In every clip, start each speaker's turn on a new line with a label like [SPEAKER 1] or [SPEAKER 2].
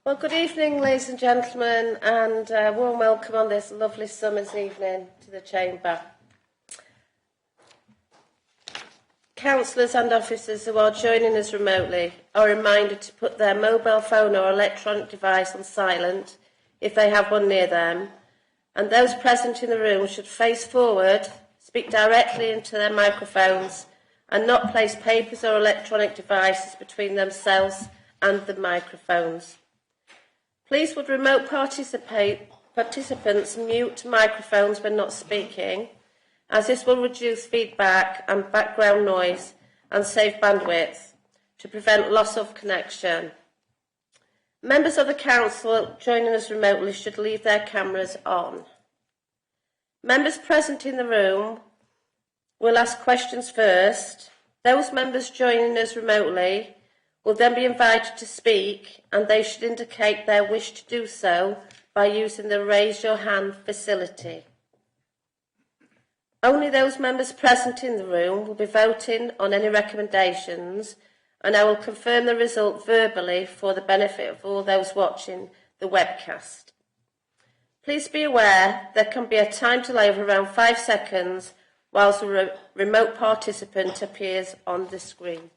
[SPEAKER 1] Well, good evening, ladies and gentlemen, and a warm welcome on this lovely summer's evening to the Chamber. Councillors and officers who are joining us remotely are reminded to put their mobile phone or electronic device on silent if they have one near them, and those present in the room should face forward, speak directly into their microphones, and not place papers or electronic devices between themselves and the microphones. Please would remote participants mute microphones when not speaking, as this will reduce feedback and background noise and save bandwidth to prevent loss of connection. Members of the Council joining us remotely should leave their cameras on. Members present in the room will ask questions first. Those members joining us remotely will then be invited to speak, and they should indicate their wish to do so by using the raise your hand facility. Only those members present in the room will be voting on any recommendations, and I will confirm the result verbally for the benefit of all those watching the webcast. Please be aware there can be a time delay of around 5 seconds whilst the remote participant appears on the screen.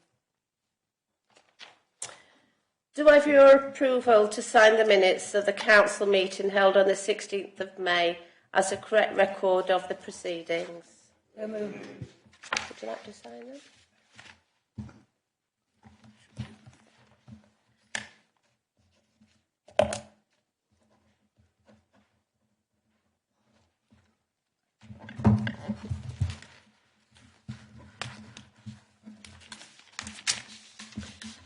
[SPEAKER 1] Do I have your approval to sign the minutes of the Council meeting held on the 16th of May as a correct record of the proceedings? Would you like to sign them?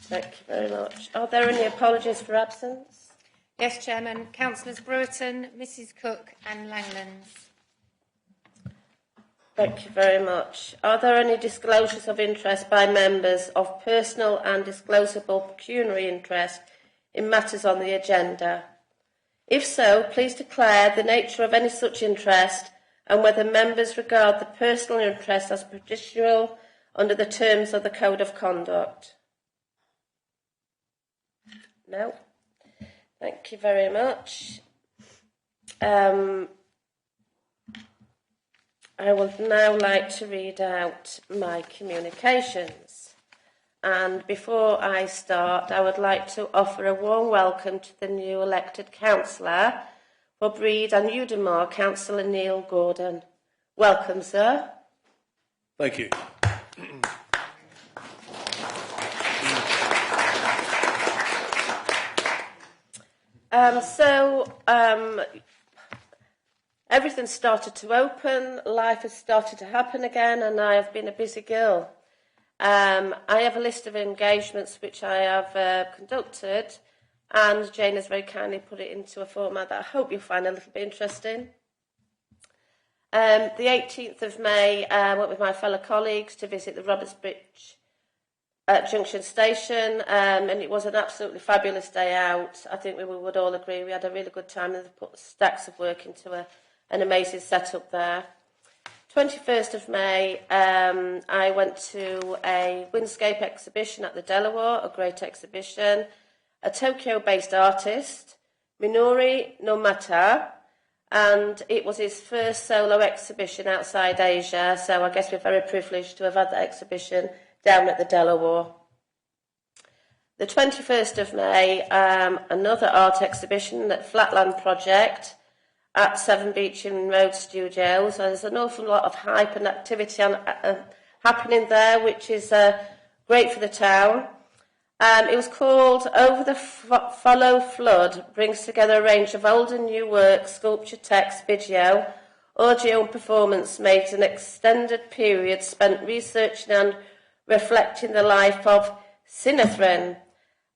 [SPEAKER 1] Thank you very much. Are there any apologies for absence?
[SPEAKER 2] Yes, Chairman. Councillors Brewerton, Mrs Cook and Langlands.
[SPEAKER 1] Thank you very much. Are there any disclosures of interest by members of personal and disclosable pecuniary interest in matters on the agenda? If so, please declare the nature of any such interest and whether members regard the personal interest as prejudicial under the terms of the Code of Conduct. No. Thank you very much. I would now like to read out my communications. And before I start, I would like to offer a warm welcome to the new elected councillor for Breed and Udimore, Councillor Neil Gordon. Welcome, sir.
[SPEAKER 3] Thank you.
[SPEAKER 1] Everything started to open, life has started to happen again, and I have been a busy girl. I have a list of engagements which I have conducted, and Jane has very kindly put it into a format that I hope you'll find a little bit interesting. The 18th of May, I went with my fellow colleagues to visit the Robertsbridge Junction Station, and it was an absolutely fabulous day out. I think we would all agree we had a really good time, and they've put stacks of work into an amazing setup there. 21st of May, I went to a Windscape exhibition at the Delaware, a great exhibition. A Tokyo-based artist, Minori Nomata, and it was his first solo exhibition outside Asia, so I guess we're very privileged to have had that exhibition down at the Delaware. The 21st of May, another art exhibition at Flatland Project at Seven Beeching Road Studios. There's an awful lot of hype and activity happening there, which is great for the town. It was called Over the Follow Flood, brings together a range of old and new work, sculpture, text, video, audio and performance made an extended period spent researching and reflecting the life of Sinathren.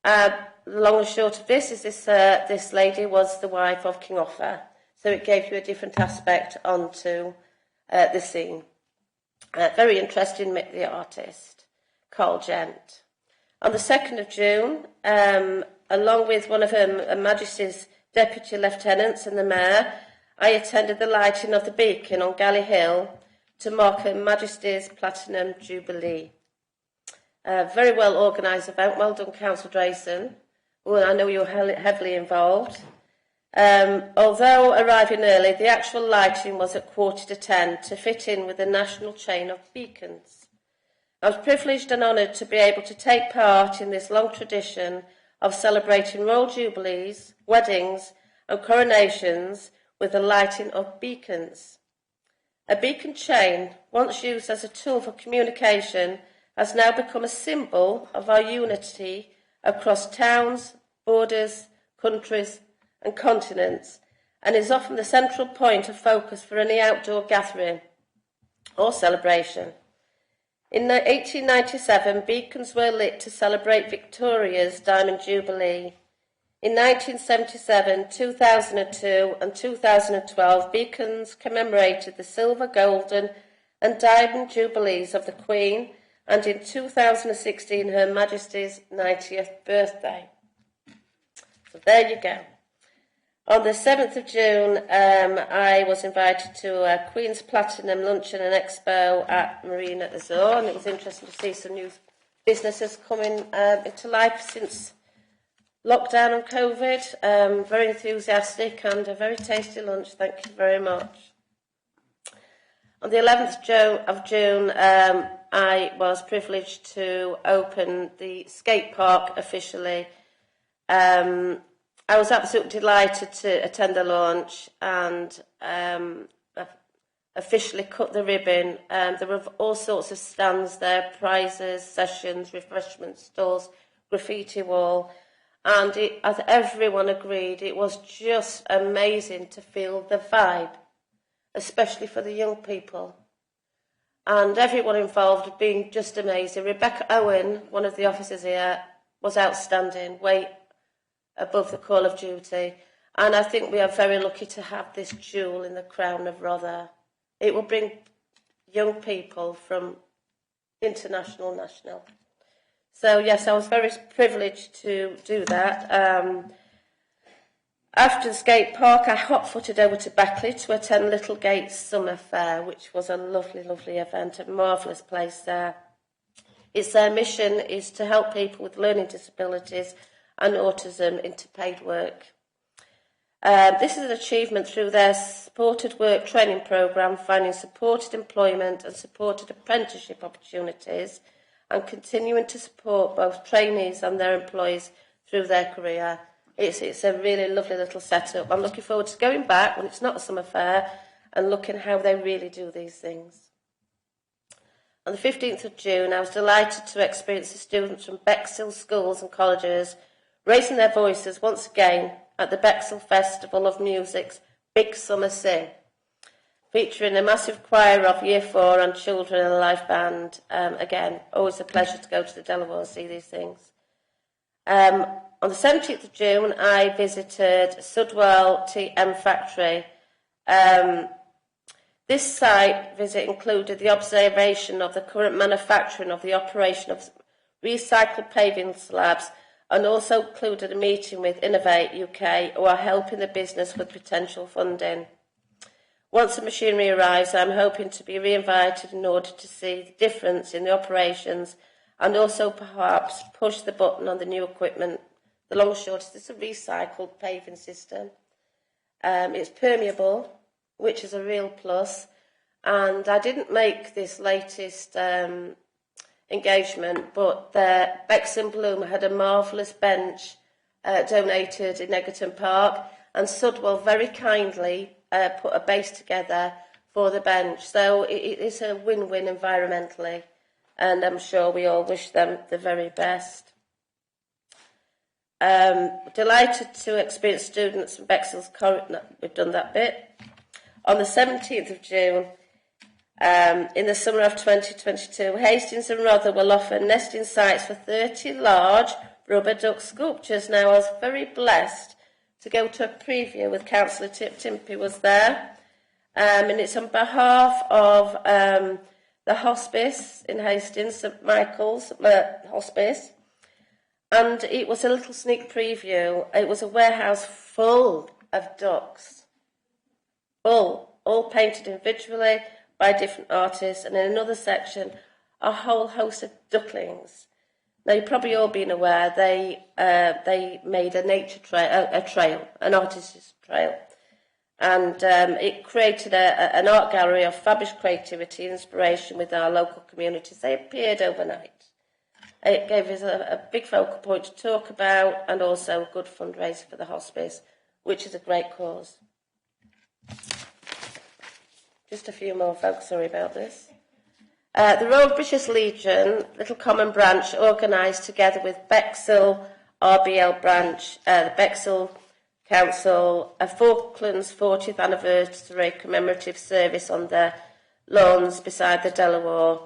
[SPEAKER 1] The long and short of this is this lady was the wife of King Offa, so it gave you a different aspect onto the scene. Very interesting, the artist, Carl Gent. On the 2nd of June, along with one of Her Majesty's Deputy Lieutenants and the Mayor, I attended the lighting of the beacon on Galley Hill to mark Her Majesty's Platinum Jubilee. A very well organised event. Well done, Councillor Drayson, Well, I know you were heavily involved. Although arriving early, the actual lighting was at 10:15 to fit in with the national chain of beacons. I was privileged and honoured to be able to take part in this long tradition of celebrating Royal Jubilees, weddings and coronations with the lighting of beacons. A beacon chain, once used as a tool for communication, has now become a symbol of our unity across towns, borders, countries and continents, and is often the central point of focus for any outdoor gathering or celebration. In 1897, beacons were lit to celebrate Victoria's Diamond Jubilee. In 1977, 2002 and 2012, beacons commemorated the silver, golden and diamond jubilees of the Queen, and in 2016, Her Majesty's 90th birthday. So there you go. On the 7th of June, I was invited to a Queen's Platinum Luncheon and Expo at Marina Azur, and it was interesting to see some new businesses coming into life since lockdown and COVID. Very enthusiastic and a very tasty lunch. Thank you very much. On the 11th of June, I was privileged to open the skate park officially. I was absolutely delighted to attend the launch and officially cut the ribbon. There were all sorts of stands there, prizes, sessions, refreshment stalls, graffiti wall, and as everyone agreed, it was just amazing to feel the vibe, especially for the young people. And everyone involved had been just amazing. Rebecca Owen, one of the officers here, was outstanding, way above the call of duty. And I think we are very lucky to have this jewel in the crown of Rother. It will bring young people from international, national. So yes, I was very privileged to do that. After the skate park, I hot-footed over to Beckley to attend Littlegate's Summer Fair, which was a lovely, lovely event, a marvellous place there. Their mission is to help people with learning disabilities and autism into paid work. This is an achievement through their supported work training programme, finding supported employment and supported apprenticeship opportunities, and continuing to support both trainees and their employees through their career. It's a really lovely little setup. I'm looking forward to going back when it's not a summer fair and looking how they really do these things. On the 15th of June, I was delighted to experience the students from Bexhill schools and colleges raising their voices once again at the Bexhill Festival of Music's Big Summer Sing, featuring a massive choir of Year 4 and children and a live band. Again, always a pleasure to go to the Delaware and see these things. On the 17th of June, I visited Sudwell TM Factory. This site visit included the observation of the current manufacturing of the operation of recycled paving slabs, and also included a meeting with Innovate UK, who are helping the business with potential funding. Once the machinery arrives, I'm hoping to be re-invited in order to see the difference in the operations and also perhaps push the button on the new equipment. The long and short is this a recycled paving system. It's permeable, which is a real plus. And I didn't make this latest engagement, but Bexhill Bloom had a marvellous bench donated in Egerton Park, and Sudwell very kindly put a base together for the bench. So it is a win-win environmentally, and I'm sure we all wish them the very best. Delighted to experience students from Bexhill's we've done that bit. On the 17th of June, in the summer of 2022, Hastings and Rother will offer nesting sites for 30 large rubber duck sculptures. Now, I was very blessed to go to a preview with Councillor Tip Timpey was there, and it's on behalf of the hospice in Hastings, St Michael's Hospice, and it was a little sneak preview. It was a warehouse full of ducks, full, all painted individually by different artists, and in another section, a whole host of ducklings. Now, you've probably all been aware they made a nature trail, a trail, an artist's trail, and it created an art gallery of fabulous creativity and inspiration with our local communities. They appeared overnight. It gave us a big focal point to talk about, and also a good fundraiser for the hospice, which is a great cause. Just a few more folks, sorry about this. The Royal British Legion, Little Common Branch, organised together with Bexhill RBL branch, the Bexhill Council, a Falklands 40th anniversary commemorative service on their lawns beside the Delaware.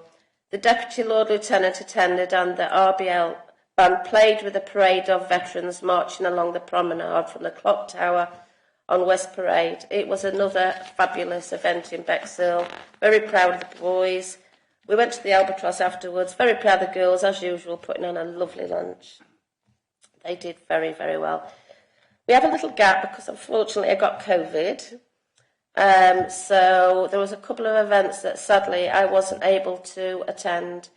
[SPEAKER 1] The Deputy Lord Lieutenant attended, and the RBL band played with a parade of veterans marching along the promenade from the clock tower on West Parade. It was another fabulous event in Bexhill. Very proud of the boys. We went to the Albatross afterwards. Very proud of the girls, as usual, putting on a lovely lunch. They did very, very well. We have a little gap because, unfortunately, I got COVID. So there was a couple of events that, sadly, I wasn't able to attend.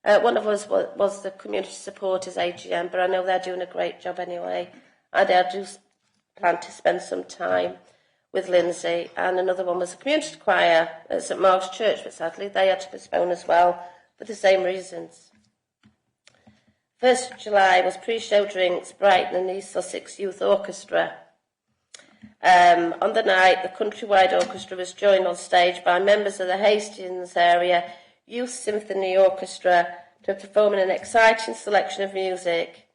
[SPEAKER 1] One of us was the Community Supporters AGM, but I know they're doing a great job anyway. I do plan to spend some time with Lindsay, and another one was the community choir at St Mark's Church, but sadly they had to postpone as well for the same reasons. 1st of July was pre-show drinks, Brighton and East Sussex Youth Orchestra. On the night, the countrywide orchestra was joined on stage by members of the Hastings Area Youth Symphony Orchestra to perform an exciting selection of music.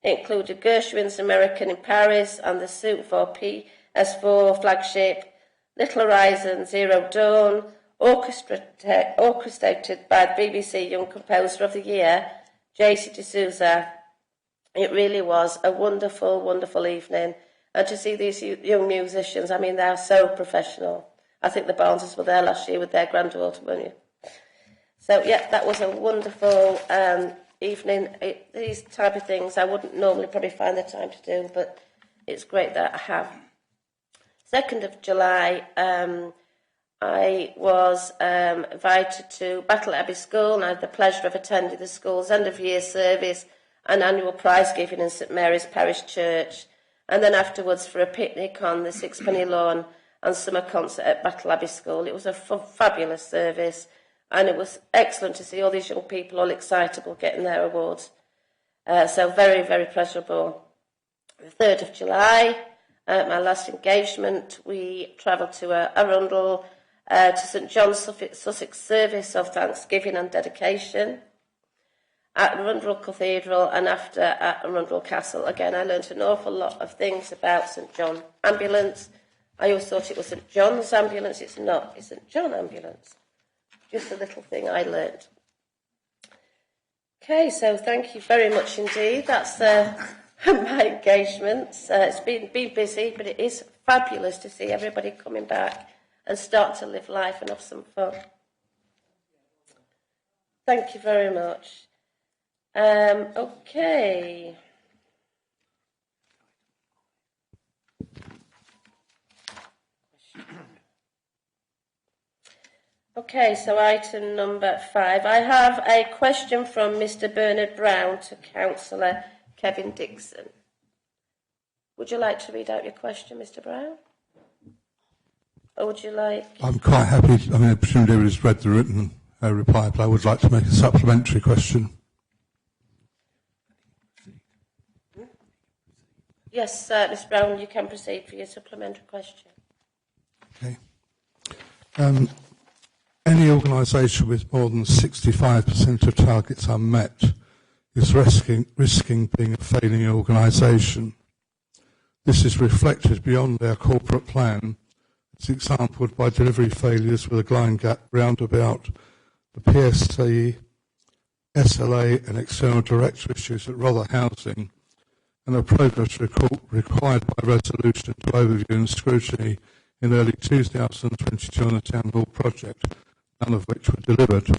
[SPEAKER 1] It included Gershwin's American in Paris and the Suite for PS4 flagship, Little Horizon Zero Dawn, orchestrated by the BBC Young Composer of the Year, JC D'Souza. It really was a wonderful, wonderful evening. And to see these young musicians, I mean, they're so professional. I think the Barneses were there last year with their granddaughter, weren't you? So, yeah, that was a wonderful evening. These type of things I wouldn't normally probably find the time to do, but it's great that I have. 2nd of July, I was invited to Battle Abbey School, and I had the pleasure of attending the school's end-of-year service and annual prize giving in St Mary's Parish Church, and then afterwards for a picnic on the Sixpenny Lawn and summer concert at Battle Abbey School. It was a fabulous service, and it was excellent to see all these young people all excitable getting their awards. So very, very pleasurable. The 3rd of July, my last engagement, we travelled to Arundel to St John's Sussex service of thanksgiving and dedication at Arundel Cathedral, and after at Arundel Castle. Again, I learned an awful lot of things about St John Ambulance. I always thought it was St John's Ambulance. It's not. It's St John Ambulance. Just a little thing I learned. Okay, so thank you very much indeed. That's my engagements. It's been busy, but it is fabulous to see everybody coming back and start to live life and have some fun. Thank you very much. Okay. Okay, so item number 5. I have a question from Mr. Bernard Brown to Councillor Kevin Dixon. Would you like to read out your question, Mr. Brown? Or would you like...
[SPEAKER 3] I'm quite happy. I mean, I presume David's read the written reply, but I would like to make a supplementary question.
[SPEAKER 1] Yes, Ms. Brown, you can proceed for your supplementary question.
[SPEAKER 3] Okay. Any organisation with more than 65% of targets unmet is risking being a failing organisation. This is reflected beyond their corporate plan. It's exampled by delivery failures with a Glyn Gap roundabout, the PSC, SLA and external director issues at Rother Housing, and a progress report required by resolution to overview and scrutiny in early 2022 on the Town Hall project, none of which were delivered.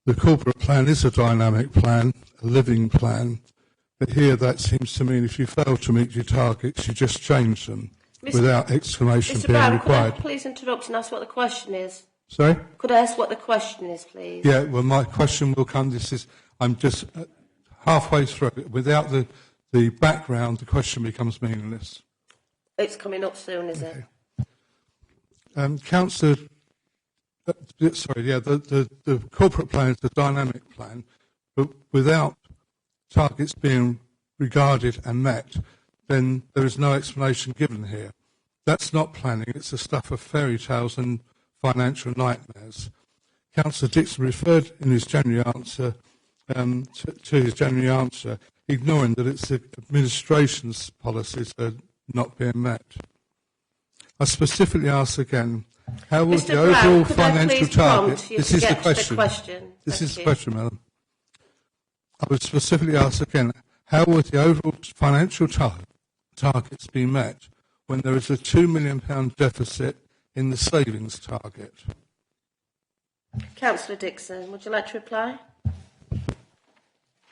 [SPEAKER 3] The corporate plan is a dynamic plan, a living plan, but here that seems to mean if you fail to meet your targets, you just change them without explanation
[SPEAKER 1] Mr.
[SPEAKER 3] being
[SPEAKER 1] Brown,
[SPEAKER 3] required.
[SPEAKER 1] could I please interrupt and ask what the question is?
[SPEAKER 3] Sorry?
[SPEAKER 1] Could I ask what the question is, please?
[SPEAKER 3] Yeah, well, my question will come. I'm just halfway through, without the background, the question becomes meaningless.
[SPEAKER 1] It's coming up soon, is it?
[SPEAKER 3] Councillor, the corporate plan is a dynamic plan, but without targets being regarded and met, then there is no explanation given here. That's not planning, it's the stuff of fairy tales and financial nightmares. Councillor Dixon referred in his January answer to his January answer, ignoring that it's the administration's policies that are not being met. I specifically ask again, how will the overall financial target... This is the question. This is the question, Madam. I would specifically ask again, how will the overall financial targets be met when there is a £2 million deficit in the savings target?
[SPEAKER 1] Councillor Dixon, would you like to reply?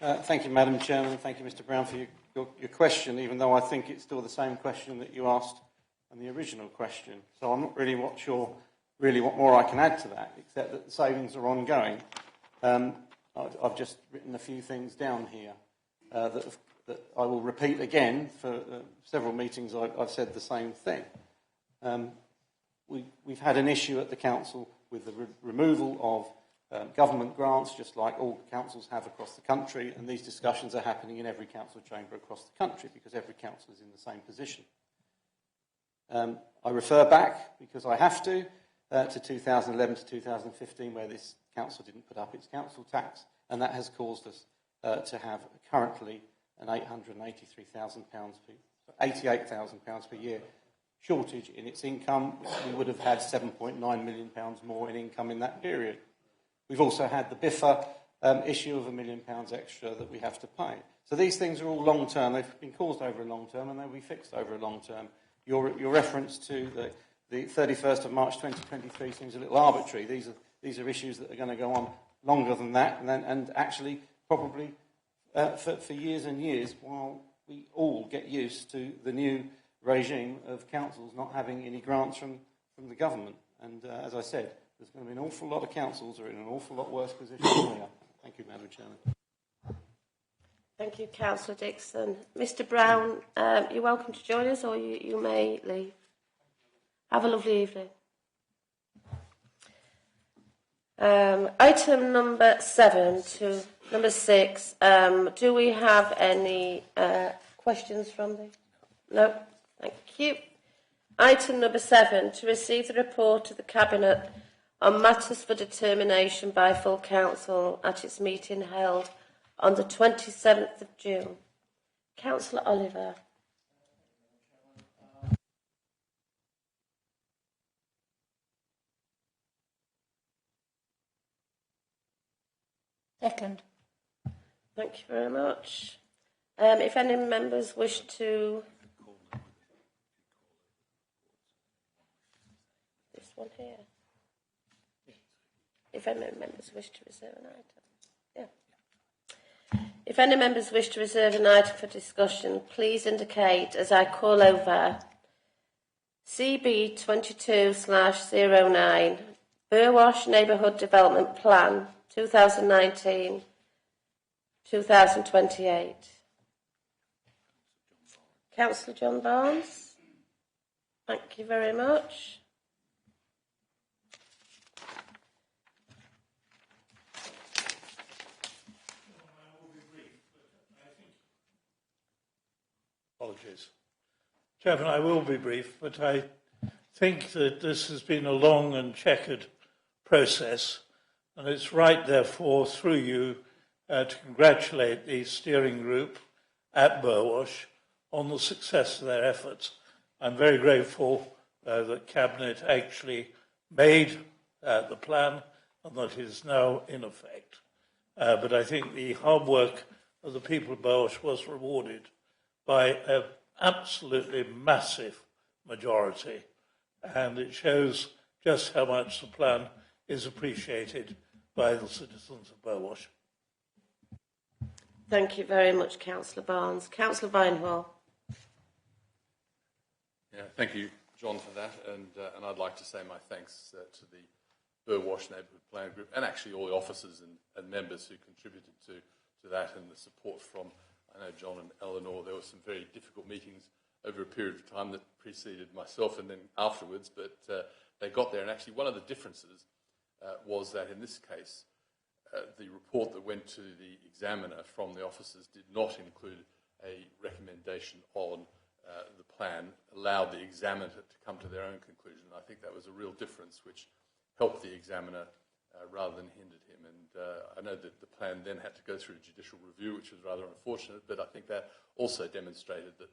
[SPEAKER 4] Thank you, Madam Chairman. Thank you, Mr Brown, for your question, even though I think it's still the same question that you asked on the original question. So I'm not really sure what more I can add to that, except that the savings are ongoing. I've just written a few things down here that I will repeat again. For several meetings I've said the same thing. We've had an issue at the council with the removal of government grants, just like all councils have across the country, and these discussions are happening in every council chamber across the country because every council is in the same position. I refer back, because I have to 2011 to 2015, where this council didn't put up its council tax, and that has caused us to have currently an £88,000 per year shortage in its income. We would have had £7.9 million more in income in that period. We've also had the BIFA issue of £1 million extra that we have to pay. So these things are all long term. They've been caused over a long term, and they'll be fixed over a long term. Your reference to the 31st of March 2023 seems a little arbitrary. These are issues that are going to go on longer than that, and actually probably for years and years, while we all get used to the new regime of councils not having any grants from the government. And as I said, there's going to be an awful lot of councils who are in an awful lot worse position than we are. Thank you, Madam Chairman.
[SPEAKER 1] Thank you, Councillor Dixon. Mr Brown, you're welcome to join us, or you may leave. Have a lovely evening. Item number 7 to number 6. Do we have any questions from the... No? Thank you. Item number 7, to receive the report of the Cabinet on matters for determination by full council at its meeting held on the 27th of June. Councillor Oliver.
[SPEAKER 2] Second.
[SPEAKER 1] Thank you very much. If any members wish to... This one here. If any members wish to reserve an item. Yeah. If any members wish to reserve an item for discussion, please indicate as I call over. CB 22/09, Burwash Neighbourhood Development Plan 2019-2028. Councillor John Barnes. Thank you very much.
[SPEAKER 5] Apologies. Chairman, I will be brief, but I think that this has been a long and checkered process, and it's right, therefore, through you, to congratulate the steering group at Burwash on the success of their efforts. I'm very grateful that Cabinet actually made the plan and that it is now in effect. But I think the hard work of the people of Burwash was rewarded by an absolutely massive majority, and it shows just how much the plan is appreciated by the citizens of Burwash.
[SPEAKER 1] Thank you very much, Councillor Barnes. Councillor Vinehall.
[SPEAKER 6] Yeah, thank you, John, for that, and I'd like to say my thanks to the Burwash Neighbourhood Plan Group and actually all the officers and members who contributed to to that and the support from, I know, John and Eleanor. There were some very difficult meetings over a period of time that preceded myself and then afterwards, but they got there. And actually one of the differences was that in this case, the report that went to the examiner from the officers did not include a recommendation on the plan, allowed the examiner to come to their own conclusion. I think that was a real difference which helped the examiner rather than hindered him. And I know that the plan then had to go through a judicial review, which was rather unfortunate, but I think that also demonstrated that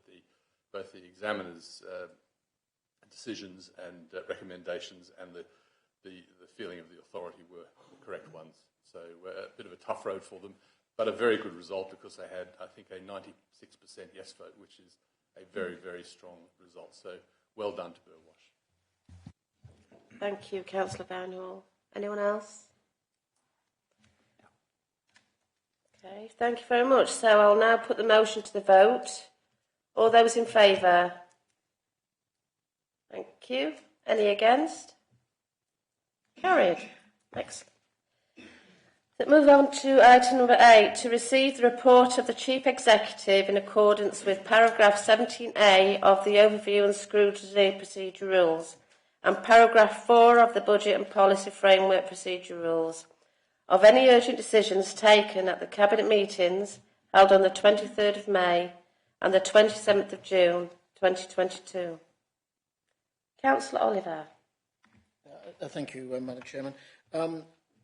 [SPEAKER 6] both the examiner's decisions and recommendations and the feeling of the authority were the correct ones. So a bit of a tough road for them, but a very good result because they had, I think, a 96% yes vote, which is a very, very strong result. So well done to Burwash.
[SPEAKER 1] Thank you, Councillor Brownhall. Anyone else? Okay, thank you very much. So I'll now put the motion to the vote. All those in favour? Thank you. Any against? Carried. Excellent. So move on to item number 8, to receive the report of the Chief Executive in accordance with paragraph 17A of the Overview and Scrutiny Procedure Rules and paragraph 4 of the Budget and Policy Framework Procedure Rules of any urgent decisions taken at the Cabinet meetings held on the 23rd of May and the 27th of June 2022. Councillor Oliver.
[SPEAKER 7] Thank you, Madam Chairman.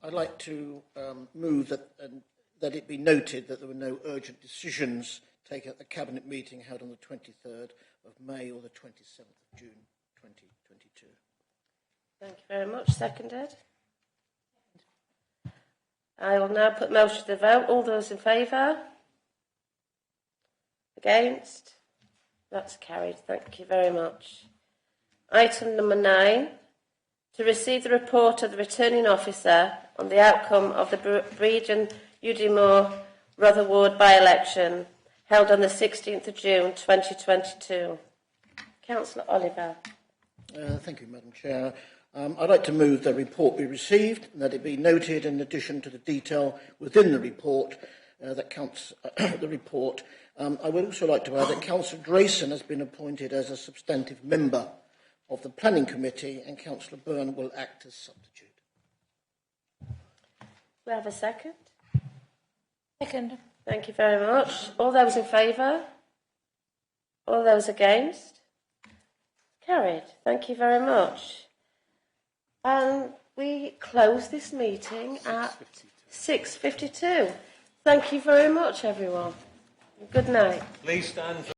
[SPEAKER 7] I'd like to move that it be noted that there were no urgent decisions taken at the Cabinet meeting held on the 23rd of May or the 27th of June 2022.
[SPEAKER 1] Thank you very much. Seconded. I will now put motion to the vote. All those in favour? Against? That's carried. Thank you very much. Item number 9. To receive the report of the returning officer on the outcome of the Breed and Udimore Rutherwood by-election held on the 16th of June 2022. Councillor Oliver.
[SPEAKER 7] Thank you, Madam Chair. I'd like to move the report be received and that it be noted in addition to the detail within the report that counts the report. I would also like to add that Councillor Drayson has been appointed as a substantive member of the Planning Committee and Councillor Byrne will act as substitute.
[SPEAKER 1] We have a second.
[SPEAKER 2] Second.
[SPEAKER 1] Thank you very much. All those in favour? All those against? Carried. Thank you very much. And we close this meeting at 6:52. Thank you very much, everyone. Good night.
[SPEAKER 5] Please stand for